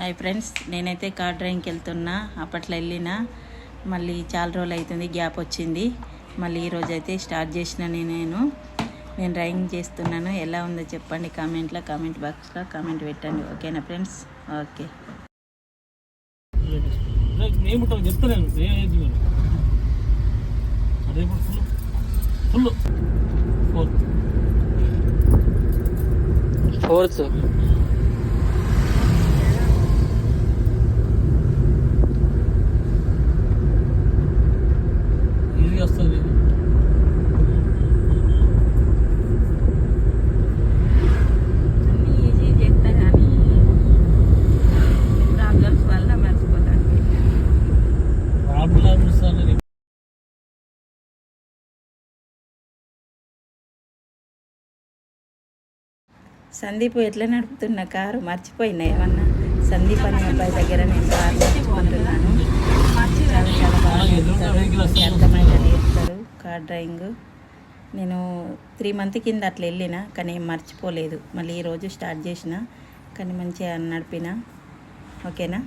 Hi friends, నేనైతే car డ్రైవింగ్కి వెళ్తున్నా. అప్పట్లో వెళ్ళినా, మళ్ళీ చాలా రోజులు అవుతుంది, గ్యాప్ వచ్చింది. మళ్ళీ ఈరోజు అయితే స్టార్ట్ చేసిన నేను డ్రైవింగ్ చేస్తున్నాను. ఎలా ఉందో చెప్పండి కామెంట్ బాక్స్లో కామెంట్ పెట్టండి. ఓకేనా ఫ్రెండ్స్? ఓకే. ఫోర్త్ ఇది వస్తుంది. ఈజీ చేస్తా కానీ ప్రాబ్లమ్స్ వల్ల మర్చిపోతాను. ప్రాబ్లమ్స్ అనేది సందీప్ ఎట్లా నడుపుతున్న కారు మర్చిపోయినా ఏమన్నా? సందీప్ అనే అబ్బాయి దగ్గర నేను కారు నేర్చుకుంటున్నాను. చాలా బాగా అర్థమైనా నేర్పుతాడు కార్ డ్రైవింగ్. నేను 3 months కింద అట్లా వెళ్ళిన, కానీ ఏం మర్చిపోలేదు. మళ్ళీ ఈరోజు స్టార్ట్ చేసిన, కానీ మంచిగా నడిపిన. ఓకేనా?